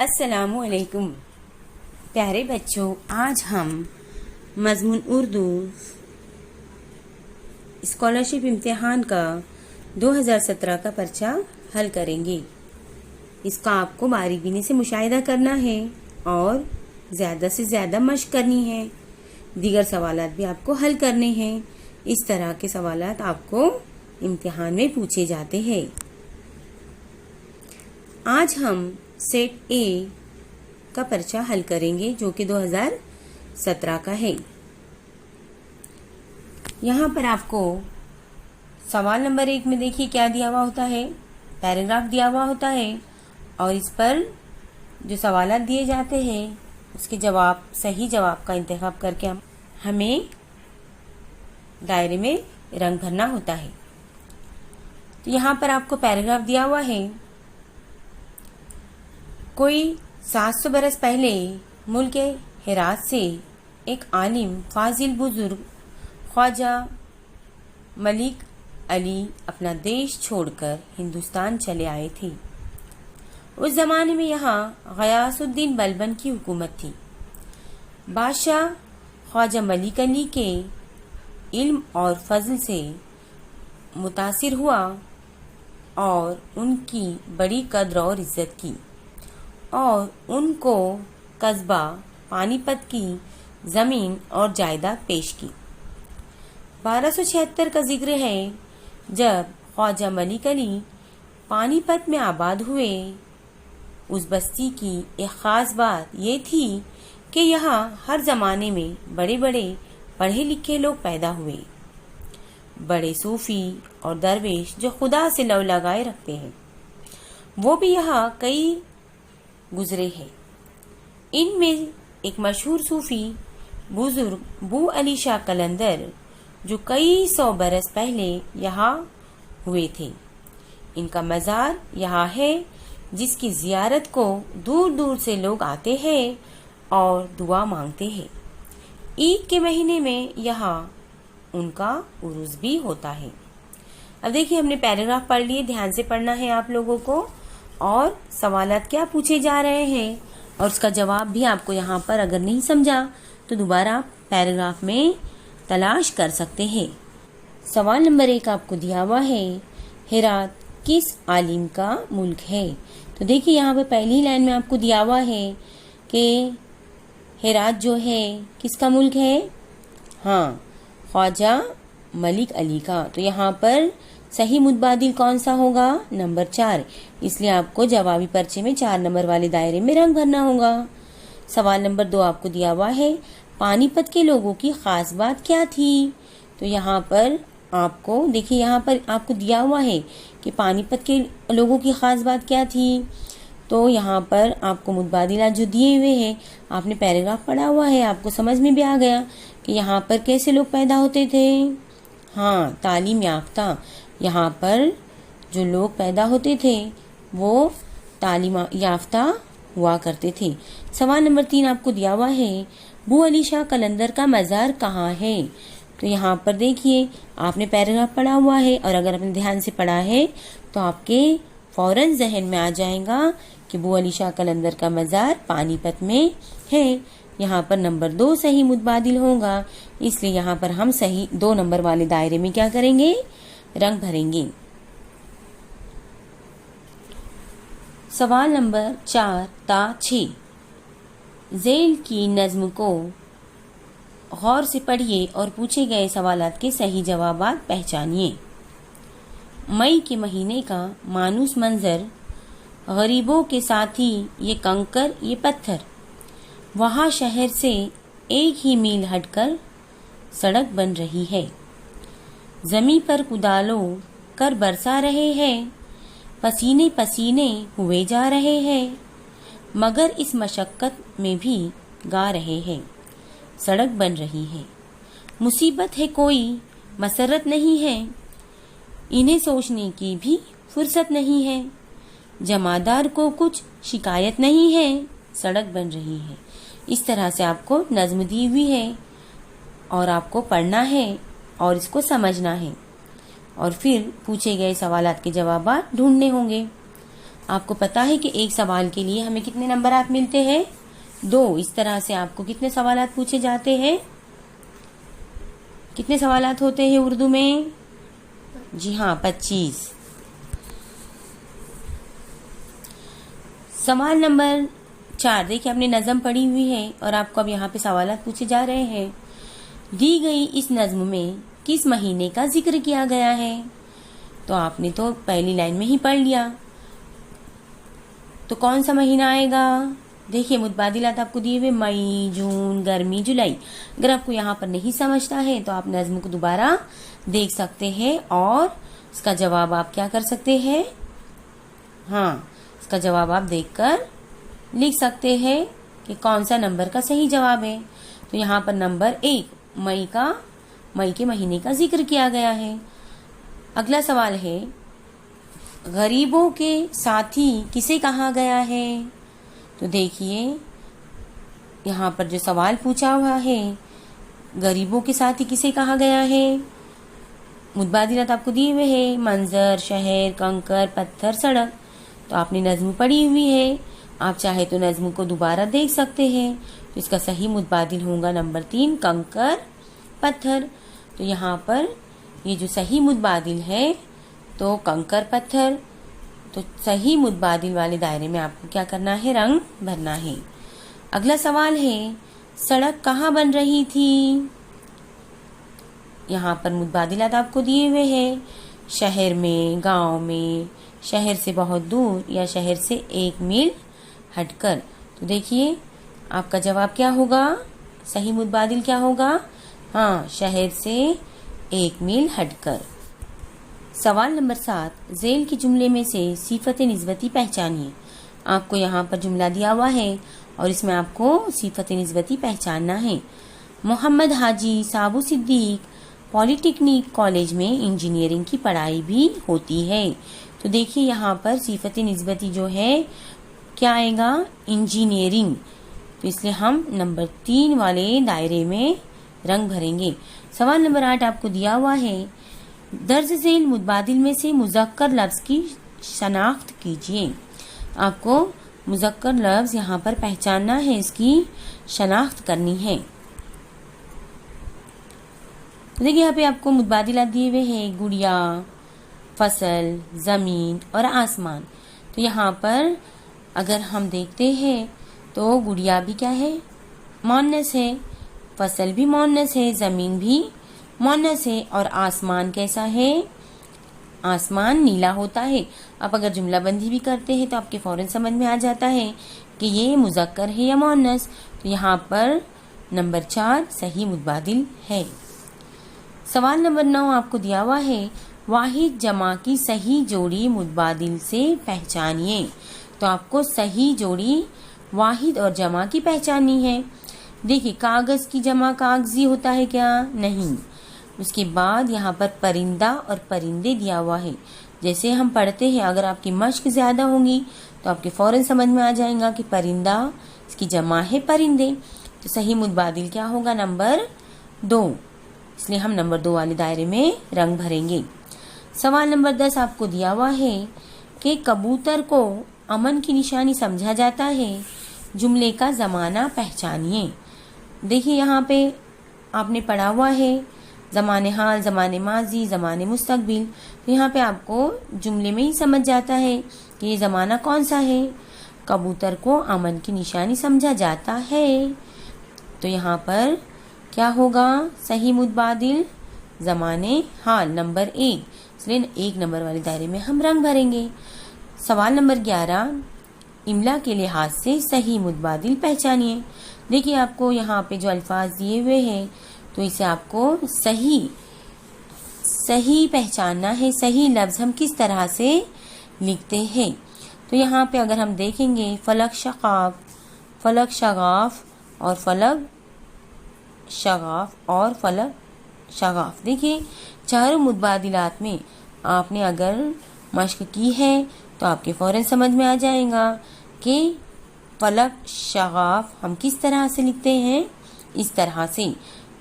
السلام علیکم پیارے بچوں، آج ہم مضمون اردو اسکالرشپ امتحان کا 2017 کا پرچہ حل کریں گے۔ اس کا آپ کو باریک بینی سے مشاہدہ کرنا ہے اور زیادہ سے زیادہ مشق کرنی ہے۔ دیگر سوالات بھی آپ کو حل کرنے ہیں۔ اس طرح کے سوالات آپ کو امتحان میں پوچھے جاتے ہیں۔ آج ہم سیٹ اے کا پرچہ حل کریں گے جو کہ 2017 کا ہے۔ یہاں پر آپ کو سوال نمبر 1 میں دیکھیے کیا دیا ہوا ہوتا ہے، پیراگراف دیا ہوا ہوتا ہے اور اس پر جو سوالات دیے جاتے ہیں اس کے صحیح جواب کا انتخاب کر کے ہمیں دائرے میں رنگ بھرنا ہوتا ہے۔ تو یہاں پر آپ کو پیراگراف دیا ہوا ہے، کوئی 700 برس پہلے ملک ہرات سے ایک عالم فاضل بزرگ خواجہ ملک علی اپنا دیش چھوڑ کر ہندوستان چلے آئے تھے۔ اس زمانے میں یہاں غیاث الدین بلبن کی حکومت تھی۔ بادشاہ خواجہ ملک علی کے علم اور فضل سے متاثر ہوا اور ان کی بڑی قدر اور عزت کی اور ان کو قصبہ پانی پت کی زمین اور جائیداد پیش کی۔ 1276 کا ذکر ہے جب خواجہ ملک علی پانی پت میں آباد ہوئے۔ اس بستی کی ایک خاص بات یہ تھی کہ یہاں ہر زمانے میں بڑے بڑے پڑھے لکھے لوگ پیدا ہوئے، بڑے صوفی اور درویش جو خدا سے لو لگائے رکھتے ہیں، وہ بھی یہاں کئی گزرے ہیں۔ ان میں ایک مشہور صوفی بزرگ بو علی شاہ قلندر جو کئی 100 برس پہلے یہاں ہوئے تھے، ان کا مزار یہاں ہے جس کی زیارت کو دور دور سے لوگ آتے ہیں اور دعا مانگتے ہیں۔ عید کے مہینے میں یہاں ان کا عرس بھی ہوتا ہے۔ اب دیکھیے ہم نے پیراگراف پڑھ لیے، دھیان سے پڑھنا ہے آپ لوگوں کو، اور سوالات کیا پوچھے جا رہے ہیں اور اس کا جواب بھی آپ کو یہاں پر اگر نہیں سمجھا تو دوبارہ پیراگراف میں تلاش کر سکتے ہیں۔ سوال نمبر 1 آپ کو دیا ہوا ہے، ہرات کس عالم کا ملک ہے؟ تو دیکھیے یہاں پہ پہلی لائن میں آپ کو دیا ہوا ہے کہ ہرات جو ہے کس کا ملک ہے؟ ہاں، خواجہ ملک علی کا۔ تو یہاں پر صحیح متبادل کون سا ہوگا؟ نمبر 4۔ اس لیے آپ کو جوابی پرچے میں 4 نمبر والے دائرے میں رنگ بھرنا ہوگا۔ سوال نمبر 2 آپ کو دیا ہوا ہے، پانی پت کے لوگوں کی خاص بات کیا تھی؟ تو یہاں پر آپ کو دیکھیے یہاں پر آپ کو دیا ہوا ہے کہ پانی پت کے لوگوں کی خاص بات کیا تھی، تو یہاں پر آپ کو متبادلات جو دیے ہوئے ہیں، آپ نے پیراگراف پڑھا ہوا ہے، آپ کو سمجھ میں بھی آ گیا کہ یہاں پر کیسے لوگ پیدا ہوتے تھے۔ ہاں، تعلیم یافتہ۔ یہاں پر جو لوگ پیدا ہوتے تھے وہ تعلیم یافتہ ہوا کرتے تھے۔ سوال نمبر 3 آپ کو دیا ہوا ہے، بو علی شاہ قلندر کا مزار کہاں ہے؟ تو یہاں پر دیکھیے آپ نے پیراگراف پڑھا ہوا ہے اور اگر آپ نے دھیان سے پڑھا ہے تو آپ کے فوراً ذہن میں آ جائے گا کہ بو علی شاہ قلندر کا مزار پانی پت میں ہے۔ یہاں پر نمبر 2 صحیح متبادل ہوگا، اس لیے یہاں پر ہم صحیح 2 نمبر والے دائرے میں کیا کریں گے؟ رنگ بھریں گے۔ سوال نمبر 4 تا 6 ذیل کی نظم کو غور سے پڑھیے اور پوچھے گئے سوالات کے صحیح جوابات پہچانیے۔ مئی کے مہینے کا مانوس منظر، غریبوں کے ساتھی یہ کنکر یہ پتھر، وہاں شہر سے ایک ہی میل ہٹ کر سڑک بن رہی ہے، زمیں پر کدالوں کر برسا رہے ہیں، پسینے پسینے ہوئے جا رہے ہیں، مگر اس مشقت میں بھی گا رہے ہیں، سڑک بن رہی ہے، مصیبت ہے کوئی مسرت نہیں ہے، انہیں سوچنے کی بھی فرصت نہیں ہے، جمعدار کو کچھ شکایت نہیں ہے، سڑک بن رہی ہے۔ اس طرح سے آپ کو نظم دی ہوئی ہے اور آپ کو پڑھنا ہے اور اس کو سمجھنا ہے اور پھر پوچھے گئے سوالات کے جوابات ڈھونڈنے ہوں گے۔ آپ کو پتا ہے کہ ایک سوال کے لیے ہمیں کتنے نمبرات ملتے ہیں؟ 2۔ اس طرح سے آپ کو کتنے سوالات پوچھے جاتے ہیں؟ کتنے سوالات ہوتے ہیں اردو میں؟ جی ہاں، 25۔ سوال نمبر 4، دیکھیں، ہم نے نظم پڑھی ہوئی ہے اور آپ کو اب یہاں پہ سوالات پوچھے جا رہے ہیں۔ دی گئی اس نظم میں کس مہینے کا ذکر کیا گیا ہے؟ تو آپ نے تو پہلی لائن میں ہی پڑھ لیا، تو کون سا مہینہ آئے گا؟ دیکھیے متبادلات آپ کو دیے ہوئے مئی، جون، گرمی، جولائی۔ اگر آپ کو یہاں پر نہیں سمجھتا ہے تو آپ نظم کو دوبارہ دیکھ سکتے ہیں اور اس کا جواب آپ کیا کر سکتے ہیں؟ ہاں، اس کا جواب آپ دیکھ کر لکھ سکتے ہیں کہ کون سا نمبر کا صحیح جواب ہے۔ تو یہاں پر نمبر 1 مئی کے مہینے کا ذکر کیا گیا ہے۔ اگلا سوال ہے، غریبوں کے ساتھی کسے کہا گیا ہے؟ تو دیکھیے یہاں پر جو سوال پوچھا ہوا ہے، غریبوں کے ساتھی کسے کہا گیا ہے؟ متبادلات آپ کو دیے ہوئے ہیں، منظر، شہر، کنکر، پتھر، سڑک۔ تو آپ نے نظم پڑھی ہوئی ہے، آپ چاہے تو نظم کو دوبارہ دیکھ سکتے ہیں۔ تو اس کا صحیح متبادل ہوگا نمبر 3، کنکر، پتھر۔ تو یہاں پر یہ جو صحیح متبادل ہے تو کنکر، پتھر۔ تو صحیح متبادل والے دائرے میں آپ کو کیا کرنا ہے؟ رنگ بھرنا ہے۔ اگلا سوال ہے، سڑک کہاں بن رہی تھی؟ یہاں پر متبادلات آپ کو دیے ہوئے ہیں، شہر میں، گاؤں میں، شہر سے بہت دور یا شہر سے 1 میل ہٹ کر۔ تو دیکھیے آپ کا جواب کیا ہوگا؟ صحیح متبادل کیا ہوگا؟ ہاں، شہر سے 1 میل ہٹ کر۔ سوال نمبر 7، ذیل کے جملے میں سے صفت نسبتی پہچانیے۔ آپ کو یہاں پر جملہ دیا ہوا ہے اور اس میں آپ کو صفت نسبتی پہچاننا ہے۔ محمد حاجی سابو صدیق پولی ٹیکنیک کالج میں انجینئرنگ کی پڑھائی بھی ہوتی ہے۔ تو دیکھیے یہاں پر صفت نسبتی جو ہے کیا آئے گا؟ انجینئرنگ۔ تو اس لیے ہم نمبر 3 والے دائرے میں رنگ بھریں گے۔ سوال نمبر 8 آپ کو دیا ہوا ہے، درج ذیل متبادل میں سے مذکر لفظ کی شناخت کیجیے۔ آپ کو مذکر لفظ یہاں پر پہچاننا ہے، اس کی شناخت کرنی ہے۔ دیکھیے یہاں پہ آپ کو متبادلات دیے ہوئے ہیں، گڑیا، فصل، زمین اور آسمان۔ تو یہاں پر اگر ہم دیکھتے ہیں تو گڑیا بھی کیا ہے؟ مؤنث ہے، فصل بھی مؤنث ہے، زمین بھی مؤنث ہے، اور آسمان کیسا ہے؟ آسمان نیلا ہوتا ہے۔ آپ اگر جملہ بندی بھی کرتے ہیں تو آپ کے فوراً سمجھ میں آ جاتا ہے کہ یہ مذکر ہے یا مؤنث۔ تو یہاں پر نمبر 4 صحیح متبادل ہے۔ سوال نمبر 9 آپ کو دیا ہوا ہے، واحد جمع کی صحیح جوڑی متبادل سے پہچانیے۔ تو آپ کو صحیح جوڑی واحد اور جمع کی پہچاننی ہے۔ دیکھیے کاغذ کی جمع کاغذی ہوتا ہے کیا؟ نہیں۔ اس کے بعد یہاں پر پرندہ اور پرندے دیا ہوا ہے۔ جیسے ہم پڑھتے ہیں، اگر آپ کی مشق زیادہ ہوگی تو آپ کے فوراً سمجھ میں آ جائیں گا کہ پرندہ اس کی جمع ہے پرندے۔ تو صحیح متبادل کیا ہوگا؟ نمبر 2۔ اس لیے ہم نمبر 2 والے دائرے میں رنگ بھریں گے۔ سوال نمبر 10 آپ کو دیا ہوا ہے کہ کبوتر کو امن کی نشانی سمجھا جاتا ہے، جملے کا زمانہ پہچانیے۔ دیکھیے یہاں پہ آپ نے پڑھا ہوا ہے زمان حال، زمان ماضی، زمان مستقبل۔ تو یہاں پہ آپ کو جملے میں ہی سمجھ جاتا ہے کہ یہ زمانہ کون سا ہے۔ کبوتر کو امن کی نشانی سمجھا جاتا ہے، تو یہاں پر کیا ہوگا؟ صحیح متبادل زمان حال نمبر 1۔ اس لیے 1 نمبر والے دائرے میں ہم رنگ بھریں گے۔ سوال نمبر 11، املا کے لحاظ سے صحیح متبادل پہچانیے۔ دیکھیے آپ کو یہاں پہ جو الفاظ دیے ہوئے ہیں تو اسے آپ کو صحیح پہچاننا ہے، صحیح لفظ ہم کس طرح سے لکھتے ہیں۔ تو یہاں پہ اگر ہم دیکھیں گے فلک شقاق، فلک شغاف اور فلک شغاف اور فلک شغاف، دیکھیے چاروں متبادلات میں آپ نے اگر مشق کی ہے تو آپ کے فوراً سمجھ میں آ جائے گا کہ فلک شغاف ہم کس طرح سے لکھتے ہیں، اس طرح سے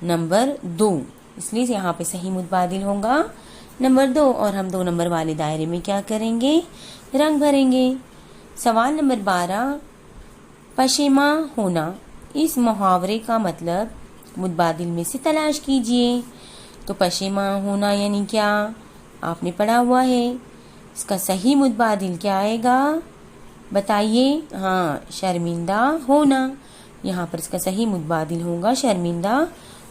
نمبر 2۔ اس لیے یہاں پہ صحیح متبادل ہوگا نمبر 2، اور ہم 2 نمبر والے دائرے میں کیا کریں گے؟ رنگ بھریں گے۔ سوال نمبر 12، پشیماں ہونا، اس محاورے کا مطلب متبادل میں سے تلاش کیجیے۔ تو پشیماں ہونا یعنی کیا؟ آپ نے پڑھا ہوا ہے، اس کا صحیح متبادل کیا آئے گا بتائیے؟ ہاں، شرمندہ ہونا۔ یہاں پر اس کا صحیح متبادل ہوگا شرمندہ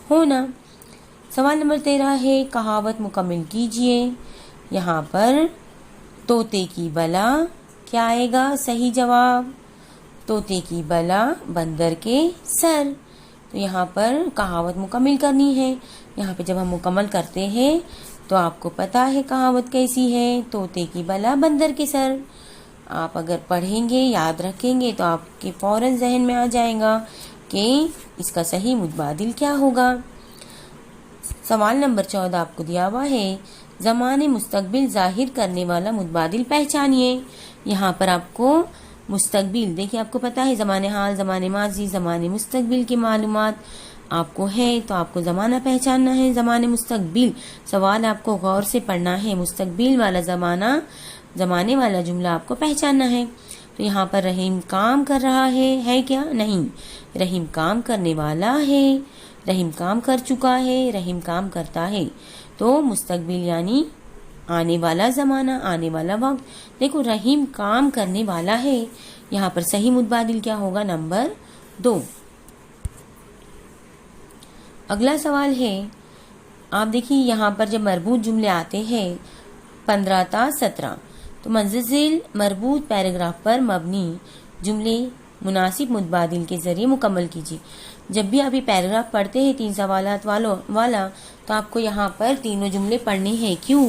ہونا۔ سوال نمبر 13 ہے، کہاوت مکمل کیجیے۔ یہاں پر طوطے کی بلا کیا آئے گا صحیح جواب؟ طوطے کی بلا بندر کے سر۔ تو یہاں پر کہاوت مکمل کرنی ہے۔ یہاں پہ جب ہم مکمل کرتے ہیں تو آپ کو پتا ہے کہاوت کیسی ہے، طوطے کی بلا بندر کے سر۔ آپ اگر پڑھیں گے، یاد رکھیں گے تو آپ کے فوراً ذہن میں آ جائے گا کہ اس کا صحیح متبادل کیا ہوگا۔ سوال نمبر 14 آپ کو دیا ہوا ہے، زمان مستقبل ظاہر کرنے والا متبادل پہچانیے۔ یہاں پر آپ کو مستقبل، دیکھیے آپ کو پتا ہے زمان حال، زمان ماضی، زمان مستقبل کی معلومات آپ کو ہے، تو آپ کو زمانہ پہچاننا ہے۔ زمان مستقبل سوال آپ کو غور سے پڑھنا ہے، مستقبل والا زمانہ، زمانے والا جملہ آپ کو پہچاننا ہے۔ تو یہاں پر رحیم کام کر رہا ہے کیا؟ نہیں، رحیم کام کرنے والا ہے، رحیم کام کر چکا ہے، رحیم کام کرتا ہے۔ تو مستقبل یعنی آنے والا زمانہ، آنے والا وقت۔ دیکھو رحیم کام کرنے والا ہے، یہاں پر صحیح متبادل کیا ہوگا؟ نمبر 2۔ اگلا سوال ہے، آپ دیکھیے یہاں پر جب مربوط جملے آتے ہیں 15 تا 17، تو منزل مربوط پیراگراف پر مبنی جملے مناسب متبادل کے ذریعے مکمل کیجیے۔ جب بھی آپ یہ پیراگراف پڑھتے ہیں 3 سوالات والا، تو آپ کو یہاں پر تینوں جملے پڑھنے ہیں۔ کیوں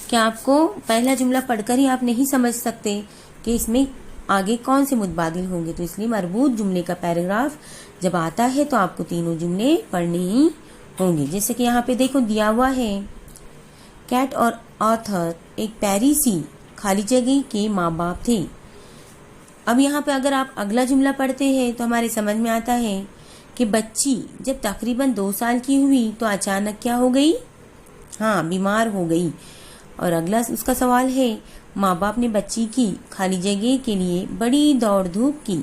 کہ آپ کو پہلا جملہ پڑھ کر ہی آپ نہیں سمجھ سکتے کہ اس میں آگے کون سے متبادل ہوں گے، تو اس لیے مربوط جملے کا پیراگراف جب آتا ہے تو آپ کو تینوں جملے پڑھنے ہی ہوں گے۔ جیسے کہ یہاں پہ دیکھو دیا ہوا ہے، کیٹ اور آرتھر ایک پیریسی خالی جگہ کے ماں باپ تھے۔ اب یہاں پہ اگر آپ اگلا جملہ پڑھتے ہیں تو ہمارے سمجھ میں آتا ہے کہ بچی جب تقریباً 2 سال کی ہوئی تو اچانک کیا ہو گئی؟ ہاں، بیمار ہو گئی۔ اور اگلا اس کا سوال ہے، ماں باپ نے بچی کی خالی جگہ کے لیے بڑی دوڑ دھوپ کی۔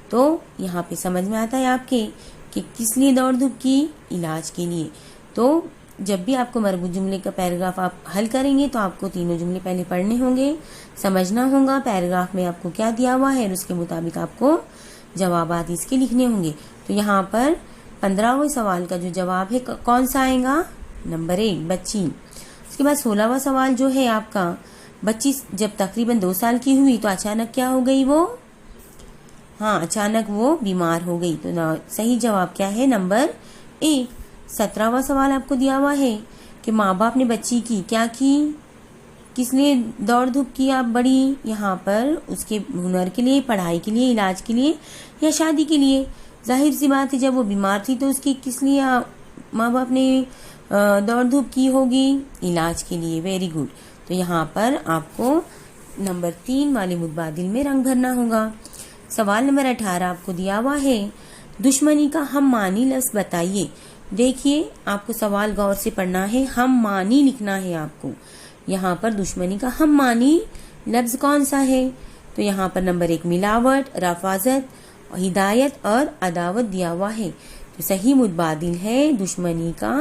تو یہاں پہ سمجھ میں آتا ہے آپ کے کہ کس لیے دوڑ دھوپ کی؟ علاج کے لیے۔ تو جب بھی آپ کو مربوط جملے کا پیراگراف آپ حل کریں گے تو آپ کو تینوں جملے پہلے پڑھنے ہوں گے، سمجھنا ہوگا پیراگراف میں آپ کو کیا دیا ہوا ہے، اور اس کے مطابق آپ کو جوابات اس کے لکھنے ہوں گے۔ تو یہاں پر 15ویں سوال کا جو جواب ہے کون سا آئے گا؟ نمبر 1 بچی۔ اس کے بعد 16واں سوال جو ہے آپ کا، بچی جب تقریباً 2 سال کی ہوئی تو اچانک کیا ہو گئی وہ؟ ہاں، اچانک وہ بیمار ہو گئی۔ تو صحیح جواب کیا ہے؟ نمبر 1۔ 17واں سوال آپ کو دیا ہوا ہے کہ ماں باپ نے بچی کی کیا کی، کس لیے دوڑ دھوپ کی آپ بڑی؟ یہاں پر اس کے ہنر کے لیے، پڑھائی کے لیے، علاج کے لیے یا شادی کے لیے؟ ظاہر سی بات ہے جب وہ بیمار تھی تو اس کی کس لیے ماں باپ نے دوڑ دھوپ کی ہوگی؟ علاج کے لیے۔ Very good. تو یہاں پر آپ کو نمبر 3 والے متبادل میں رنگ بھرنا ہوگا۔ سوال نمبر 18 آپ کو دیا ہوا ہے، دشمنی کا ہم معنی لفظ بتائیے۔ دیکھیے آپ کو سوال غور سے پڑھنا ہے، ہم معنی لکھنا ہے آپ کو۔ یہاں پر دشمنی کا ہم معنی لفظ کون سا ہے؟ تو یہاں پر نمبر 1 ملاوٹ، رفاظت، ہدایت اور عداوت دیا ہوا ہے۔ تو صحیح متبادل ہے دشمنی کا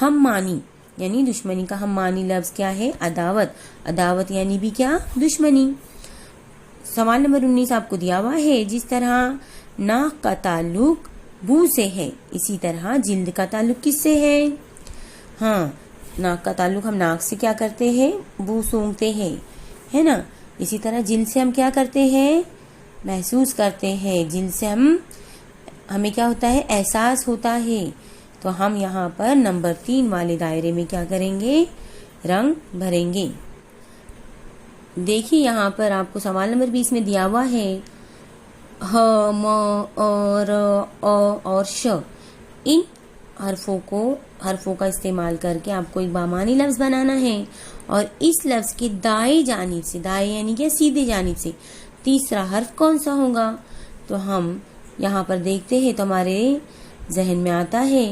ہم معنی، یعنی دشمنی کا ہم معنی لفظ کیا ہے؟ عداوت۔ عداوت یعنی بھی کیا؟ دشمنی۔ سوال نمبر 19 آپ کو دیا ہوا ہے، جس طرح ناک کا تعلق بو سے ہے اسی طرح جلد کا تعلق کس سے ہے؟ ہاں، ناک کا تعلق ہم ناک سے کیا کرتے ہیں؟ بو سونگھتے ہیں، ہے نا؟ اسی طرح جلد سے ہم کیا کرتے ہیں؟ محسوس کرتے ہیں۔ جلد سے ہمیں کیا ہوتا ہے؟ احساس ہوتا ہے۔ تو ہم یہاں پر نمبر 3 والے دائرے میں کیا کریں گے؟ رنگ بھریں گے۔ دیکھیے یہاں پر آپ کو سوال نمبر 20 میں دیا ہوا ہے، ہ، م، اور اور ش، ان حرفوں کا استعمال کر کے آپ کو ایک بامانی لفظ بنانا ہے، اور اس لفظ کے دائیں جانب سے، دائیں یعنی کہ سیدھے جانب سے تیسرا حرف کون سا ہوگا؟ تو ہم یہاں پر دیکھتے ہیں تو ہمارے ذہن میں آتا ہے،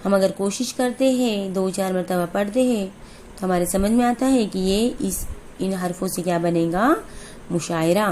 ہم اگر کوشش کرتے ہیں 2-4 مرتبہ پڑھتے ہیں تو ہمارے سمجھ میں آتا ہے کہ یہ ان حرفوں سے کیا بنے گا؟ مشاعرہ۔